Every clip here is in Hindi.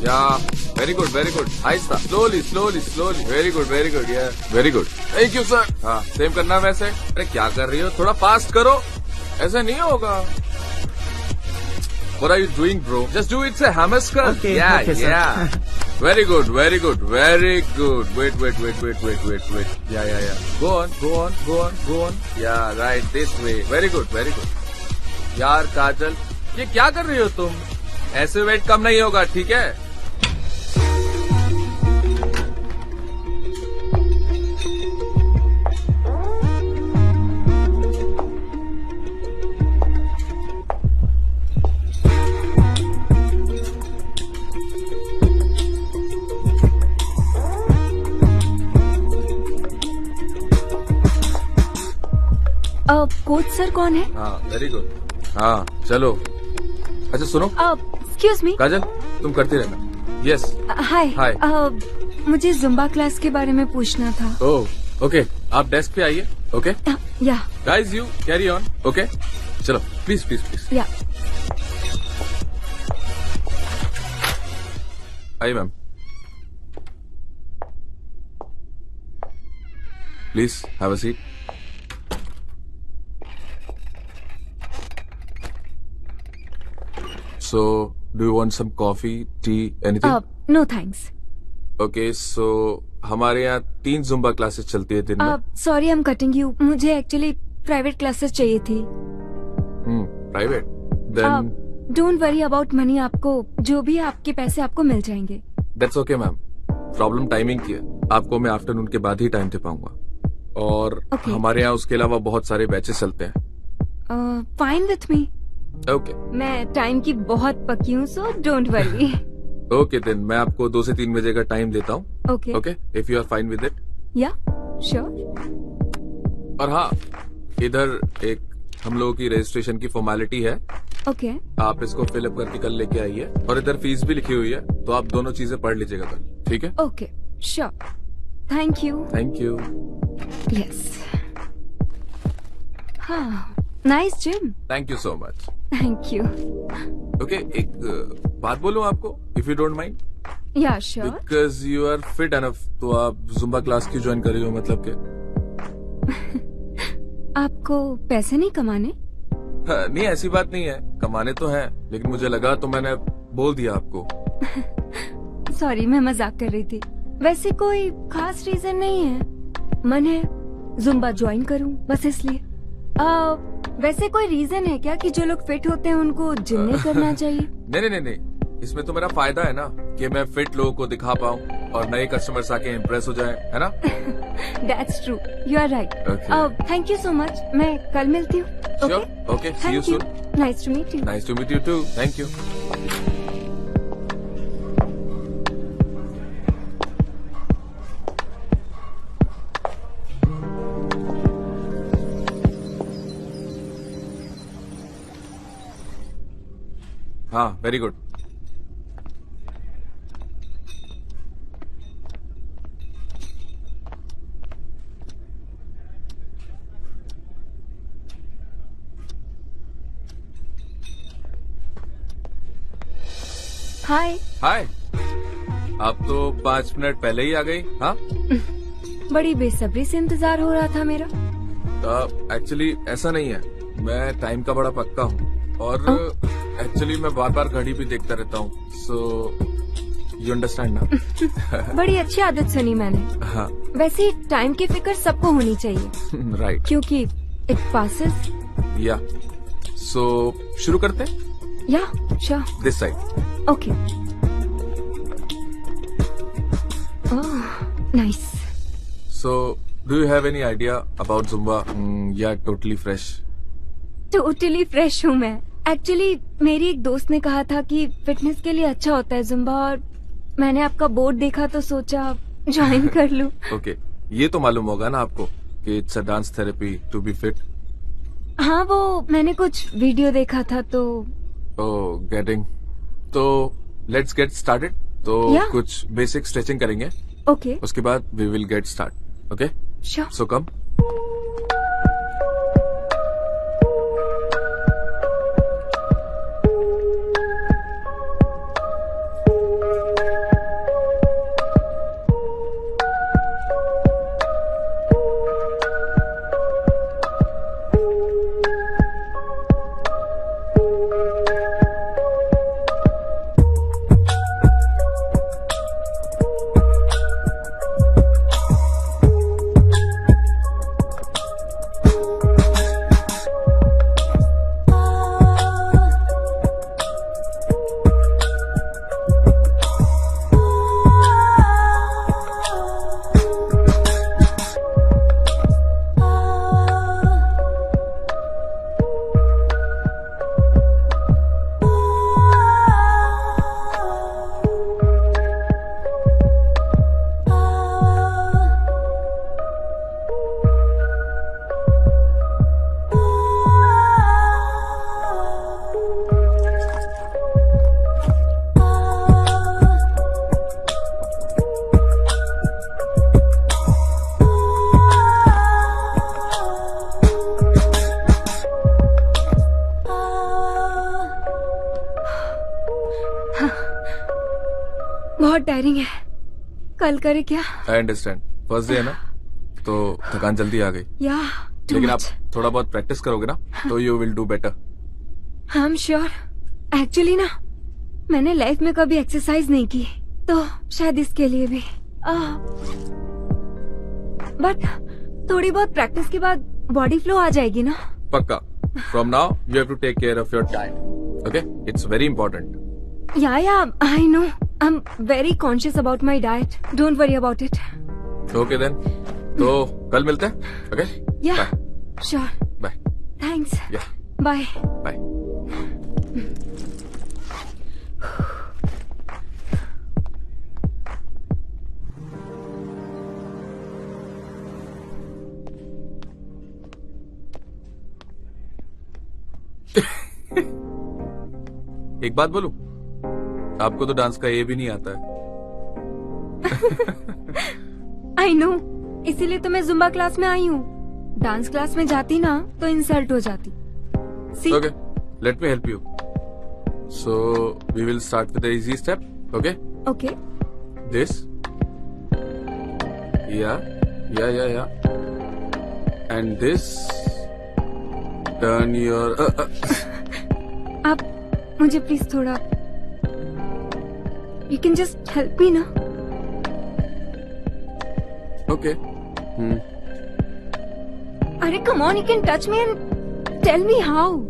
या वेरी गुड आहिस्ता, slowly slowly slowly, very good या very good, thank you sir. हाँ सेम करना वैसे। अरे क्या कर रही हो, थोड़ा फास्ट करो, ऐसे नहीं होगा। What are you doing, bro? Just do it, say hammerskar. Okay, yeah, okay, sir. yeah. Very good. Wait. Yeah. Go on. Yeah, right, this way. Very good. यार काजल, ये क्या कर रही हो तुम? ऐसे वेट कम नहीं होगा, ठीक है? कोच सर कौन है? हाँ वेरी गुड। हाँ चलो। अच्छा सुनो, एक्सक्यूज मी। काजल तुम करती रहना। Yes hi. मुझे जुम्बा क्लास के बारे में पूछना था। ओह ओके, आप डेस्क पे आइए। Okay yeah guys, you carry on. Okay चलो, प्लीज। या आइए ma'am, please have a seat. So, do you want some coffee, tea, anything? No thanks. Okay, so हमारे यहाँ 3 जुम्बा क्लासेस चलती है दिन में। Sorry I am cutting you, मुझे एक्चुअली प्राइवेट क्लासेस चाहिए थी। Private? Then don't worry about money, आपको जो भी आपके पैसे आपको मिल जाएंगे। that's okay ma'am. Problem timing की है, आपको मैं आफ्टरनून के बाद ही टाइम दे पाऊंगा। और हमारे यहाँ उसके अलावा बहुत सारे बैचेस चलते हैं। Fine with me. ओके मैं टाइम की बहुत पक्की हूँ, so don't worry. Okay then मैं आपको 2 से 3 बजे का टाइम देता हूँ। Okay okay, if you are fine with it. Yeah sure. और हाँ, इधर एक हम लोगों की रजिस्ट्रेशन की फॉर्मेलिटी है। ओके आप इसको फिलअप करके कल लेके आइए, और इधर फीस भी लिखी हुई है, तो आप दोनों चीजें पढ़ लीजिएगा कल, ठीक है? Okay sure, thank you. Thank you. Yes. हाँ, nice gym. Thank you so much. Thank you. Okay, एक बात बोलूं आपको, if you don't mind? Yeah sure. Because you are fit enough, तो आप जुम्बा क्लास क्यों ज्वाइन कर रही हो, मतलब के? आपको पैसे नहीं कमाने? हाँ, नहीं ऐसी बात नहीं है, कमाने तो हैं, लेकिन मुझे लगा तो मैंने बोल दिया आपको। सॉरी, मैं मजाक कर रही थी। वैसे कोई खास रीजन नहीं है, मन है जुम्बा ज्वाइन करूं, बस इसलिए। वैसे कोई रीजन है क्या कि जो लोग फिट होते हैं उनको जिम नहीं करना चाहिए? नहीं, इसमें तो मेरा फायदा है ना, कि मैं फिट लोगों को दिखा पाऊँ और नए कस्टमर्स आके इम्प्रेस हो जाए, है ना? That's true. You are right. Okay. Thank you so much. मैं कल मिलती हूँ। Sure. Okay. See you soon. Nice to meet you. Nice to meet you too. Thank you. हाँ, वेरी गुड। हाय। आप तो 5 मिनट पहले ही आ गई। हाँ बड़ी बेसब्री से इंतजार हो रहा था मेरा। एक्चुअली ऐसा नहीं है, मैं टाइम का बड़ा पक्का हूँ, और एक्चुअली मैं बार घड़ी भी देखता रहता हूँ, सो यू अंडरस्टैंड ना? बड़ी अच्छी आदत सुनी मैंने। हाँ वैसे टाइम की फिक्र सबको होनी चाहिए। राइट। क्योंकि इट पासेस। या सो शुरू करते हैं? या sure. This side. Okay. Nice. So do you have any idea about Zumba? या टोटली फ्रेश? टोटली फ्रेश हूँ मैं। एक्चुअली मेरी एक दोस्त ने कहा था कि फिटनेस के लिए अच्छा होता है जुम्बा, और मैंने आपका बोर्ड देखा तो सोचा ज्वाइन कर लूं। ओके, ये तो मालूम होगा ना आपको कि it's a dance therapy to be fit? हाँ, वो मैंने कुछ वीडियो देखा था तो। Oh getting. तो लेट्स गेट स्टार्टेड। तो कुछ बेसिक स्ट्रेचिंग करेंगे। ओके। उसके बाद we will get start. Okay sure. So come. Tiring है, कल करे क्या? आई अंडरस्टैंड, फर्स्ट डे है ना, तो थकान जल्दी आ गई। या लेकिन आप थोड़ा बहुत प्रैक्टिस करोगे ना तो you will do better. I am sure. Actually ना, मैंने लाइफ में कभी एक्सरसाइज नहीं की, तो शायद इसके लिए भी। बट थोड़ी बहुत प्रैक्टिस के बाद बॉडी फ्लो आ जाएगी ना? पक्का। From now you have to take care of your diet, okay? It's very important. Yeah I know, I am very conscious about my diet, don't worry about it. Okay then, तो कल मिलते हैं, okay? Yeah bye sure, bye thanks, yeah bye. Bye. एक बात बोलूं, आपको तो डांस का ये भी नहीं आता है। आई नो, इसीलिए तो मैं जुम्बा क्लास में आई हूँ। डांस क्लास में जाती ना तो इंसल्ट हो जाती। See? Okay, let me help you. So we will start with the easy step, okay? Okay. This. Yeah. And this. Turn your. आप मुझे प्लीज थोड़ा, you can just help me ना? Okay. अरे come on, you can touch me and tell me how.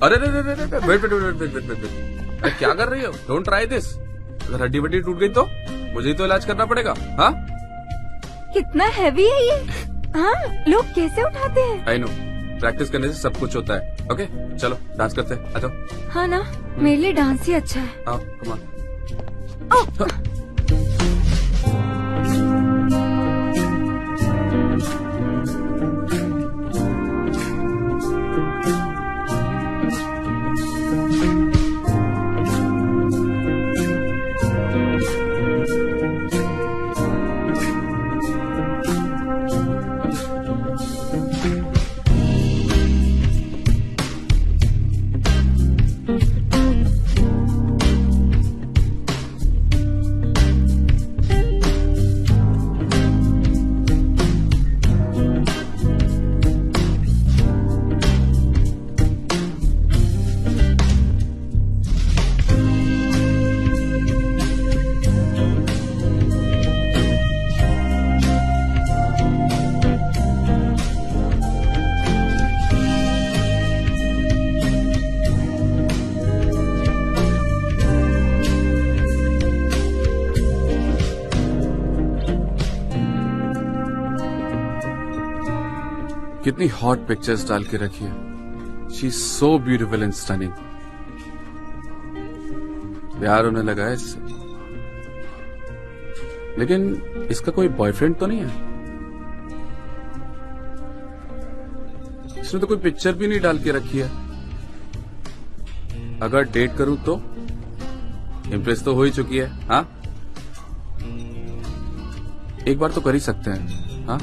अरे वेट, अरे क्या कर रही हो? Don't try this. अगर हड्डी वड्डी टूट गई तो मुझे ही तो इलाज करना पड़ेगा। हाँ, कितना हैवी है ये? हाँ, लोग कैसे उठाते हैं? आई नो, प्रैक्टिस करने से सब कुछ होता है। ओके चलो डांस करते हैं, आ जाओ। हाँ ना, मेरे लिए डांस ही अच्छा है। आओ, कम ऑन। कितनी हॉट पिक्चर्स डाल के रखी है। She is so beautiful and stunning. प्यार होने लगा है इससे। लेकिन इसका कोई बॉयफ्रेंड तो नहीं है? इसने तो कोई पिक्चर भी नहीं डाल के रखी है। अगर डेट करूं तो इम्प्रेस तो हो ही चुकी है। हाँ, एक बार तो कर ही सकते हैं। हाँ